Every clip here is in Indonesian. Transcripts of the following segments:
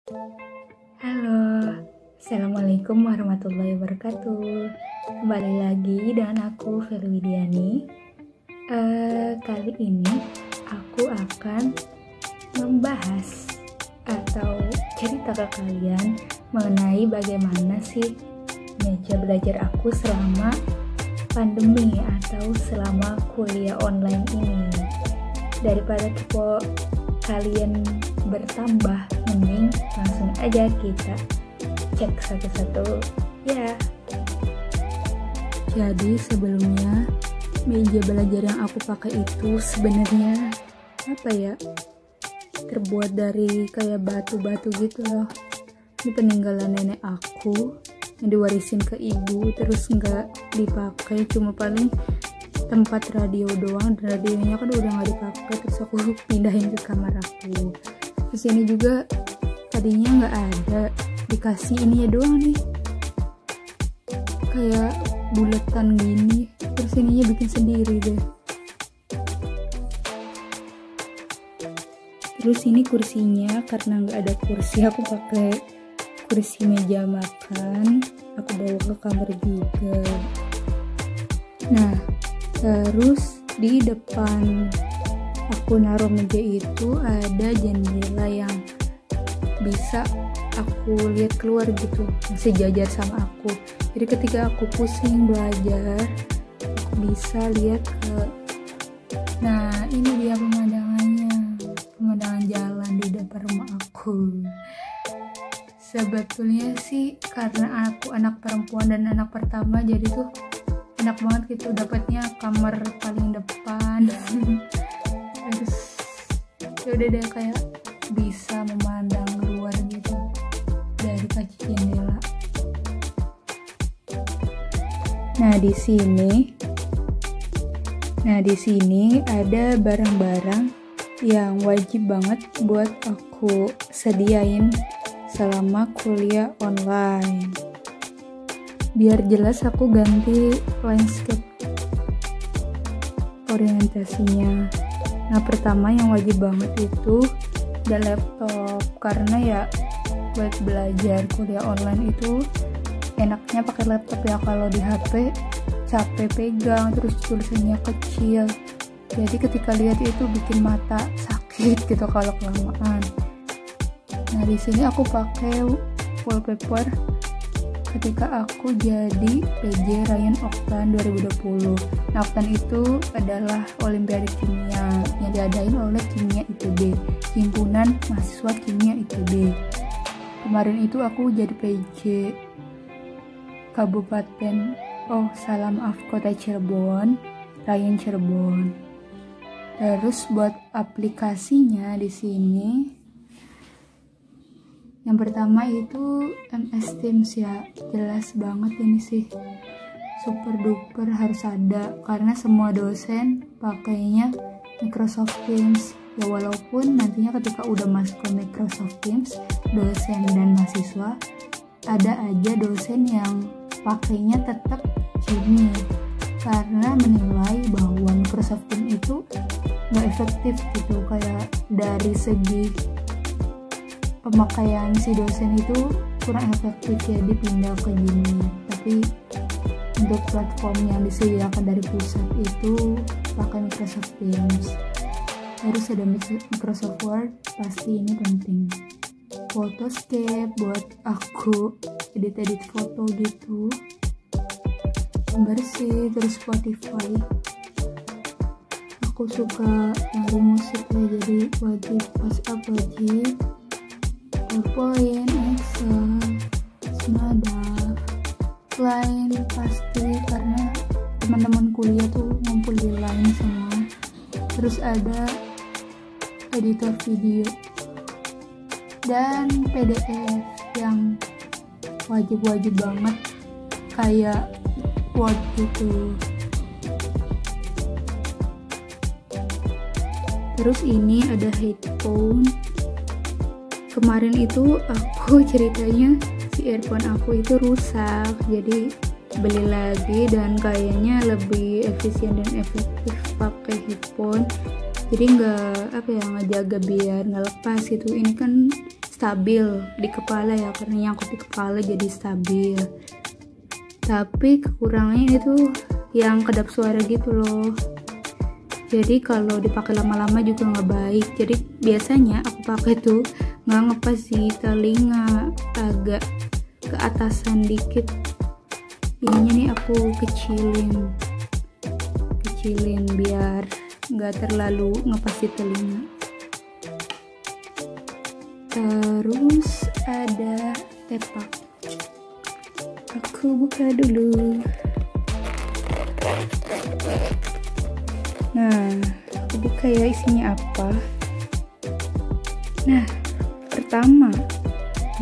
Halo, Assalamualaikum warahmatullahi wabarakatuh. Kembali lagi dengan aku Feli Widiani. Kali ini aku akan membahas atau cerita ke kalian mengenai bagaimana sih meja belajar aku selama pandemi atau selama kuliah online ini. Daripada kalian bertambah, mending langsung aja kita cek satu-satu ya. Jadi sebelumnya meja belajar yang aku pakai itu sebenarnya terbuat dari kayak batu-batu gitu loh. Ini peninggalan nenek aku yang diwarisin ke ibu, terus nggak dipakai, cuma paling tempat radio doang, dan radionya kan udah nggak dipakai, terus aku pindahin ke kamar aku. Terus ini juga tadinya nggak ada, dikasih ini ya doang nih, kayak buletan gini, terus ininya bikin sendiri deh. Terus ini kursinya, karena nggak ada kursi aku pakai kursi meja makan, aku bawa ke kamar juga. Nah, terus di depan aku naruh meja itu ada jendela yang bisa aku lihat keluar gitu, masih jajar sama aku. Jadi ketika aku pusing belajar, aku bisa lihat ke, nah ini dia pemandangannya, pemandangan jalan di depan rumah aku. Sebetulnya sih karena aku anak perempuan dan anak pertama, jadi tuh enak banget gitu dapatnya kamar paling depan. Terus ya udah deh, kayak bisa memandang keluar gitu dari kaca jendela. Nah di sini ada barang-barang yang wajib banget buat aku sediain selama kuliah online. Biar jelas aku ganti landscape orientasinya. Nah pertama yang wajib banget itu ada laptop, karena ya buat belajar kuliah online itu enaknya pakai laptop ya. Kalau di HP capek pegang, terus tulisannya kecil, jadi ketika lihat itu bikin mata sakit gitu kalau kelamaan. Nah di sini aku pakai wallpaper ketika aku jadi PJ Ryan Oktan 2020. Nah, Oktan itu adalah Olimpiade Kimia yang diadain oleh Kimia ITB, Himpunan Mahasiswa Kimia ITB. Kemarin itu aku jadi PJ Kota Cirebon, Ryan Cirebon. Terus buat aplikasinya di sini, yang pertama itu MS Teams ya, jelas banget ini sih, super duper harus ada karena semua dosen pakainya Microsoft Teams ya. Walaupun nantinya ketika udah masuk ke Microsoft Teams, dosen dan mahasiswa, ada aja dosen yang pakainya tetap Kimi karena menilai bahwa Microsoft Teams itu nggak efektif gitu, kayak dari segi pemakaian si dosen itu kurang efektif, jadi pindah ke Gini. Tapi untuk platform yang disediakan dari pusat itu pakai Microsoft Teams. Terus ada Microsoft Word, pasti ini penting. Photoscape buat aku edit foto gitu, bersih. Terus Spotify, aku suka nyari musik ya, jadi wajib. WhatsApp wajib, PowerPoint, Excel, Senada, Line pasti karena teman-teman kuliah tuh ngumpul di Line semua. Terus ada editor video dan PDF yang wajib banget kayak Word gitu. Terus ini ada headphone. Kemarin itu aku ceritanya si earphone aku itu rusak, jadi beli lagi dan kayaknya lebih efisien dan efektif pakai headphone. Jadi nggak ngejaga biar nggak lepas gitu. Ini kan stabil di kepala ya, karena nyangkut di kepala jadi stabil. Tapi kekurangannya itu yang kedap suara gitu loh, jadi kalau dipakai lama-lama juga nggak baik. Jadi biasanya aku pakai tuh nggak ngepas di telinga, agak ke atasan dikit. Ininya nih aku kecilin biar nggak terlalu ngepas di telinga. Terus ada tepak, aku buka dulu. Nah, aku buka ya isinya apa. Nah, pertama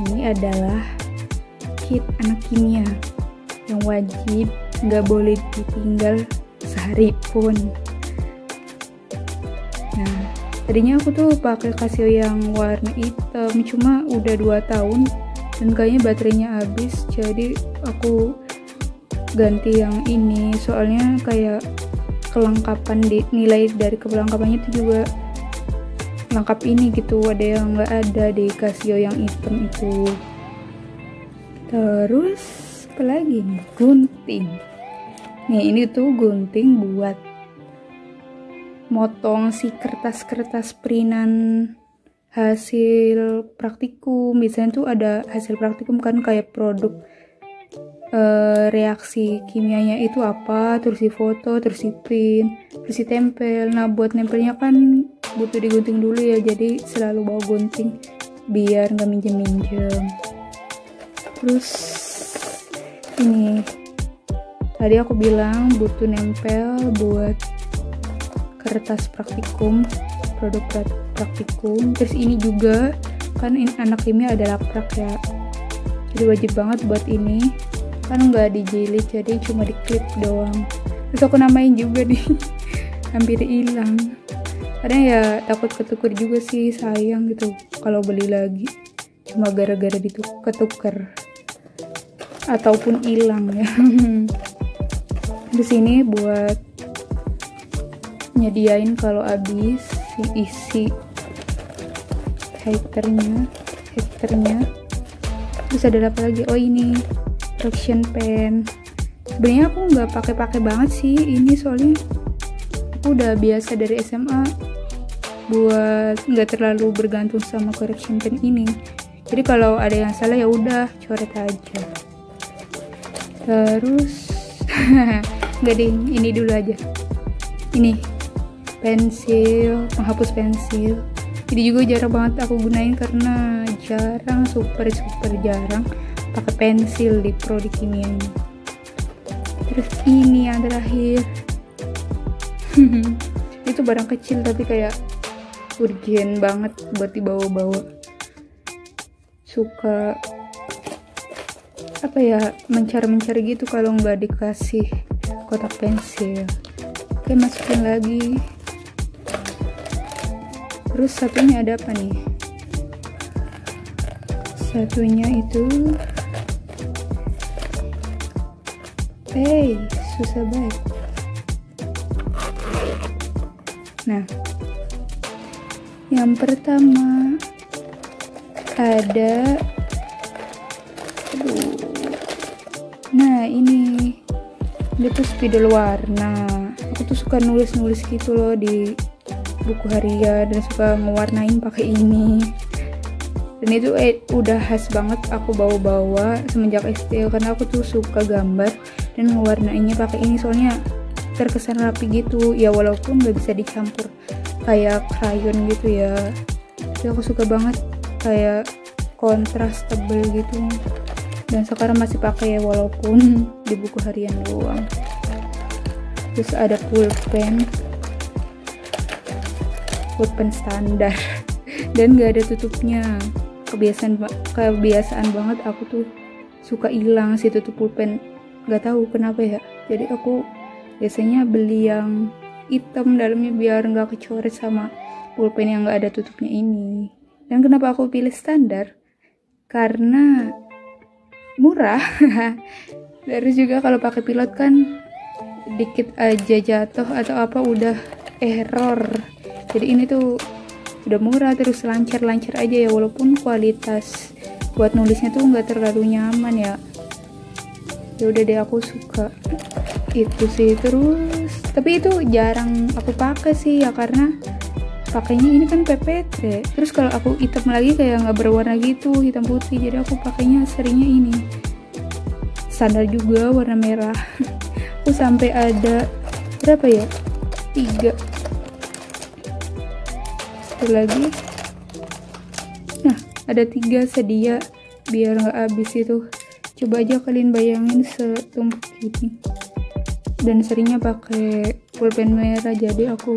ini adalah kit anak kimia yang wajib nggak boleh ditinggal sehari pun. Nah, tadinya aku tuh pakai Casio yang warna hitam, cuma udah 2 tahun dan kayaknya baterainya habis, jadi aku ganti yang ini. Soalnya kayak kelengkapan nilai dari kelengkapannya itu juga lengkap ini gitu, ada yang nggak ada di Casio yang hitam itu. Terus apa lagi nih, gunting. Nih ini tuh gunting buat motong si kertas-kertas printan hasil praktikum. Biasanya tuh ada hasil praktikum kan, kayak produk reaksi kimianya itu apa, terus di foto, terus di print, terus ditempel. Nah buat nempelnya kan butuh digunting dulu ya, jadi selalu bawa gunting biar nggak minjem-minjem. Terus ini tadi aku bilang butuh nempel buat kertas praktikum, produk praktikum. Terus ini juga kan anak kimia ada laprak ya, jadi wajib banget buat ini, kan nggak dijilid jadi cuma diklip doang. Terus aku namain juga nih hampir hilang, kadang ya takut ketuker juga sih, sayang gitu kalau beli lagi cuma gara-gara ketuker ataupun hilang ya. Terus ini buat nyediain kalau habis isi hikernya. Terus ada apa lagi, oh ini correction pen. Sebenarnya aku nggak pakai banget sih ini, soalnya aku udah biasa dari SMA buat nggak terlalu bergantung sama correction pen ini. Jadi kalau ada yang salah ya udah coret aja. Terus nggak deh, ini dulu aja. Ini pensil, penghapus pensil. Ini juga jarang banget aku gunain karena jarang, super jarang pakai pensil di prodi kimia ini. Terus ini yang terakhir. Itu barang kecil tapi kayak urgent banget buat dibawa-bawa. Suka apa ya, mencar gitu kalau nggak dikasih kotak pensil. Oke, masukin lagi. Terus satunya ada apa nih? Satunya itu susah banget. Nah, yang pertama ada nah ini tuh spidol warna. Aku tuh suka nulis gitu loh di buku harian dan suka ngewarnain pakai ini. Dan itu udah khas banget aku bawa semenjak SD, karena aku tuh suka gambar dan ngewarnainnya pakai ini, soalnya terkesan rapi gitu ya, walaupun nggak bisa dicampur kayak crayon gitu ya, tapi aku suka banget kayak kontras tebel gitu. Dan sekarang masih pakai ya, walaupun di buku harian doang. Terus ada pulpen standar dan gak ada tutupnya. Kebiasaan banget aku tuh suka hilang si tutup pulpen, gak tahu kenapa ya. Jadi aku biasanya beli yang hitam dalamnya biar gak kecoret sama pulpen yang gak ada tutupnya ini. Dan kenapa aku pilih standar? Karena murah. Terus juga kalau pakai pilot kan dikit aja jatuh atau apa udah error. Jadi ini tuh udah murah, terus lancar-lancar aja ya, walaupun kualitas buat nulisnya tuh nggak terlalu nyaman ya. Ya udah deh, aku suka itu sih. Terus tapi itu jarang aku pakai sih ya, karena pakainya ini kan PPT. Terus kalau aku hitam lagi kayak nggak berwarna gitu, hitam putih, jadi aku pakainya seringnya ini standar juga warna merah. Aku sampai ada berapa ya, 3. Satu lagi, nah ada 3 sedia biar nggak habis itu. Coba aja kalian bayangin setumpuk ini, dan seringnya pakai pulpen merah, jadi aku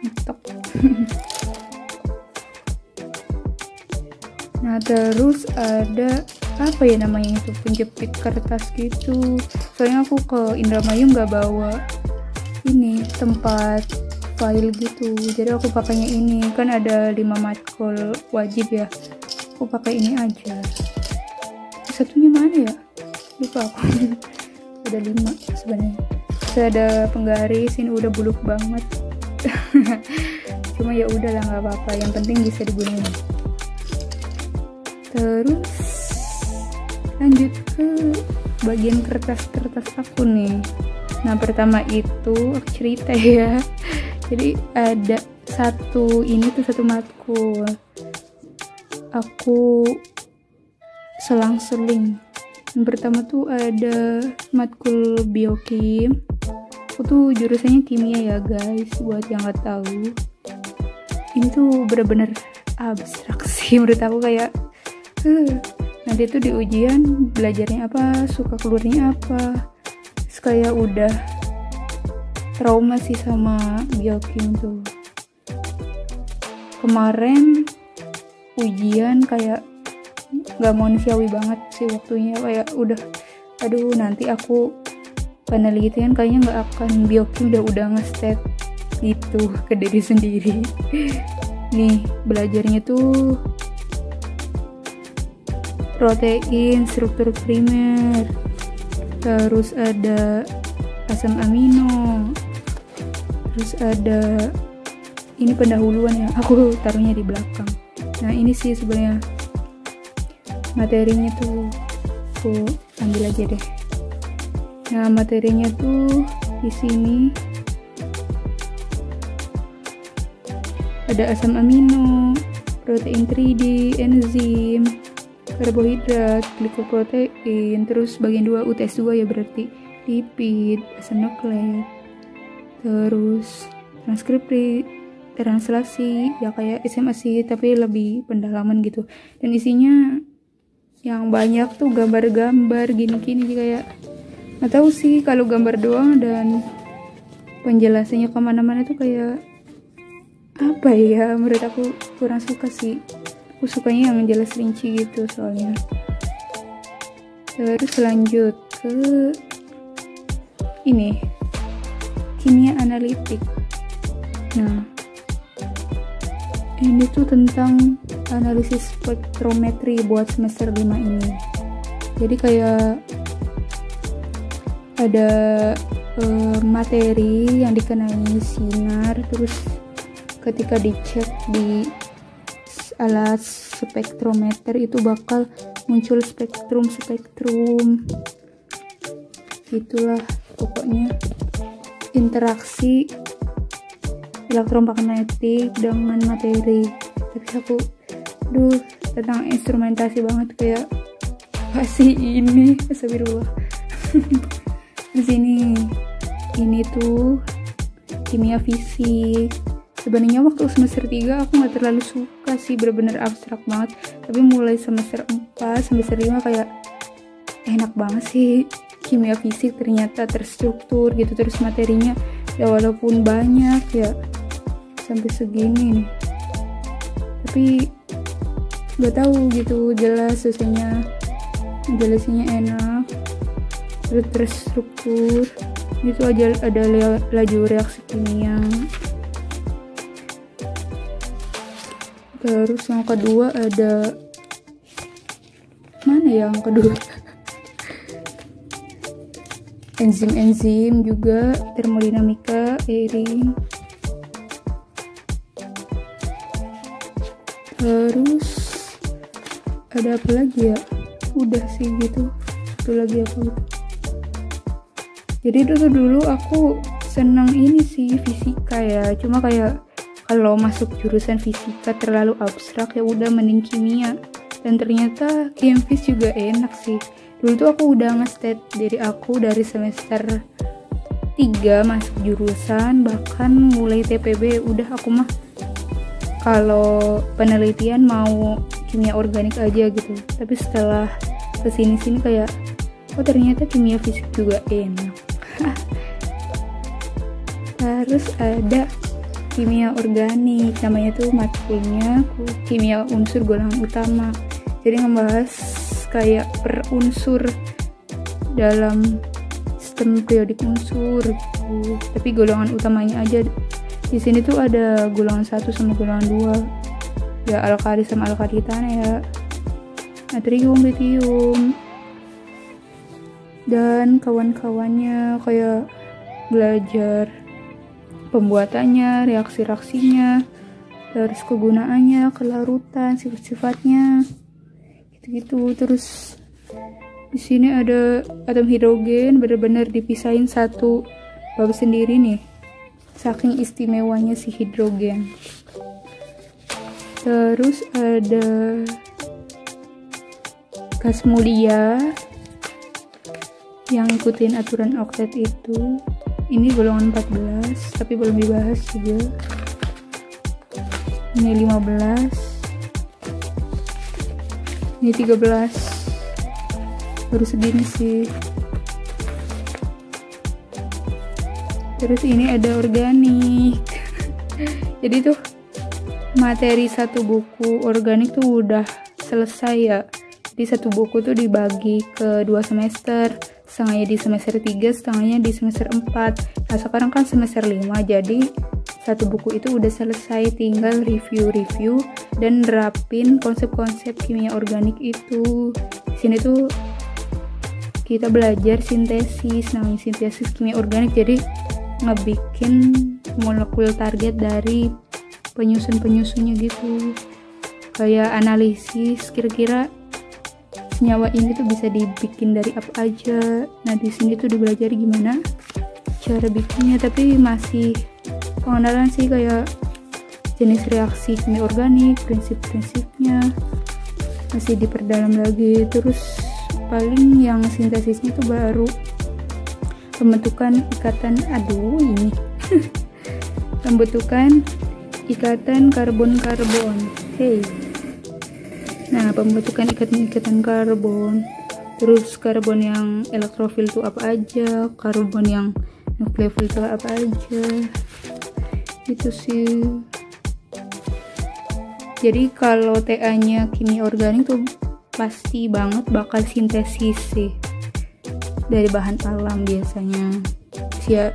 nyetok. Nah terus ada apa ya namanya itu, penjepit kertas gitu. Soalnya aku ke Indramayu nggak bawa ini tempat file gitu, jadi aku pakainya ini, kan ada 5 matkul wajib ya, aku pakai ini aja. Satunya mana ya, lupa aku. Ada 5 sebenarnya. Terus ada penggaris, ini udah buluk banget. Cuma ya udahlah, nggak apa-apa, yang penting bisa digunain. Terus lanjut ke bagian kertas-kertas aku nih. Nah pertama itu aku cerita ya, jadi ada satu matkul aku selang-seling. Yang pertama tuh ada matkul biokim. Aku tuh jurusannya kimia ya guys, buat yang nggak tahu. Ini tuh bener-bener abstrak sih menurut aku, kayak nanti tuh di ujian belajarnya apa, suka keluarnya apa. Terus kayak udah trauma sih sama biokim tuh. Kemarin ujian kayak nggak manusiawi banget sih waktunya, kayak udah aduh nanti aku penelitian kayaknya nggak akan biokim, udah nge-state gitu ke diri sendiri. Nih belajarnya tuh protein, struktur primer, terus ada asam amino, terus ada ini pendahuluan ya, aku taruhnya di belakang. Nah ini sih sebenarnya materinya tuh, aku ambil aja deh. Nah materinya tuh di sini ada asam amino, protein 3D, enzim, karbohidrat, glikoprotein, terus bagian 2 UTS2 ya berarti, lipid, asam nukleik, terus transkripsi, translasi ya kayak SMA sih tapi lebih pendalaman gitu. Dan isinya yang banyak tuh gambar-gambar gini-gini, kayak nggak tahu sih, kalau gambar doang dan penjelasannya kemana-mana tuh kayak apa ya, menurut aku kurang suka sih. Aku sukanya yang jelas rinci gitu soalnya. Terus lanjut ke ini, kimia analitik. Nah ini tuh tentang analisis spektrometri buat semester 5 ini. Jadi kayak ada materi yang dikenai sinar, terus ketika dicek di alat spektrometer itu bakal muncul spektrum gitulah pokoknya, interaksi elektromagnetik dengan materi. Tapi aku tentang instrumentasi banget, kayak pasti ini astagfirullah. Di sini ini tuh kimia fisik. Sebenarnya waktu semester 3 aku nggak terlalu suka sih, bener-bener abstrak banget. Tapi mulai semester 4, semester 5 kayak enak banget sih kimia fisik, ternyata terstruktur gitu. Terus materinya ya walaupun banyak ya sampai segini nih, tapi nggak tahu gitu, jelas susahnya jelasinnya enak, terus terstruktur gitu aja. Ada laju reaksi kimia. Terus yang kedua ada mana ya, yang kedua enzim juga, termodinamika, Eyring. Terus ada apa lagi ya, udah sih gitu. Itu lagi apa gitu. Jadi dulu aku senang ini sih fisika ya, cuma kayak kalau masuk jurusan fisika terlalu abstrak ya udah mending kimia. Dan ternyata kimfis juga enak sih. Dulu tuh aku udah nge-state diri aku dari semester 3 masuk jurusan, bahkan mulai TPB udah aku mah kalau penelitian mau kimia organik aja gitu. Tapi setelah kesini-sini kayak oh ternyata kimia fisik juga enak. Terus ada kimia organik, namanya tuh matkulnya kimia unsur golongan utama. Jadi ngebahas kayak per unsur dalam sistem periodik unsur gitu. Tapi golongan utamanya aja. Di sini tuh ada golongan 1 sama golongan 2. Ya alkali sama alkali tanah ya. Natrium, litium dan kawan-kawannya, kayak belajar pembuatannya, reaksi-reaksinya, terus kegunaannya, kelarutan, sifat-sifatnya, gitu-gitu. Terus di sini ada atom hidrogen, benar-benar dipisahin satu bab sendiri nih, saking istimewanya si hidrogen. Terus ada gas mulia yang ikutin aturan oktet itu. Ini golongan 14 tapi belum dibahas juga. Ini 15, ini 13, baru segini sih. Terus ini ada organik. Jadi tuh materi satu buku organik tuh udah selesai ya. Jadi satu buku tuh dibagi ke 2 semester, setengahnya di semester 3, setengahnya di semester 4. Nah sekarang kan semester 5, jadi satu buku itu udah selesai, tinggal review-review dan nerapin konsep-konsep kimia organik itu. Di sini tuh kita belajar sintesis, namanya sintesis kimia organik. Jadi ngebikin molekul target dari penyusun-penyusunnya gitu. Kayak analisis kira-kira senyawa ini tuh bisa dibikin dari apa aja. Nah di sini tuh dibelajari gimana cara bikinnya, tapi masih pengenalan sih, kayak jenis reaksi kimia organik, prinsip-prinsipnya masih diperdalam lagi. Terus paling yang sintesisnya tuh baru pembentukan ikatan, pembentukan ikatan karbon-karbon. Nah, pembentukan ikatan karbon, terus karbon yang elektrofil itu apa aja, karbon yang nukleofil itu apa aja, itu sih. Jadi kalau TA-nya kimia organik tuh pasti banget bakal sintesis sih dari bahan alam biasanya. Ya,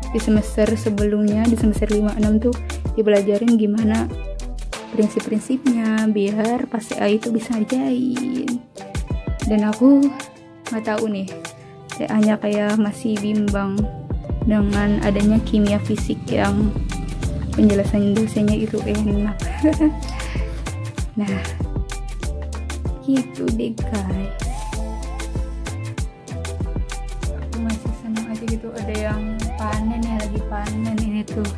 di semester sebelumnya, di semester 5-6 tuh dipelajarin gimana prinsip-prinsipnya biar pas TA itu bisa ngerjain. Dan aku nggak tahu nih, TA-nya kayak masih bimbang dengan adanya kimia fisik yang penjelasan dosennya itu enak. Nah gitu deh guys, aku masih senang aja gitu ada yang panen ya, lagi panen ini tuh.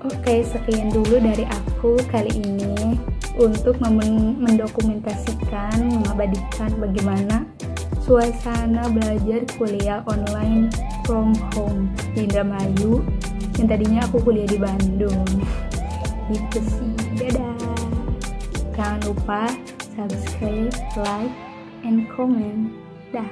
Oke, sekian dulu dari aku kali ini untuk mendokumentasikan, mengabadikan bagaimana suasana belajar kuliah online from home di Indramayu yang tadinya aku kuliah di Bandung. Gitu sih, dadah. Jangan lupa subscribe, like, and comment. Dah.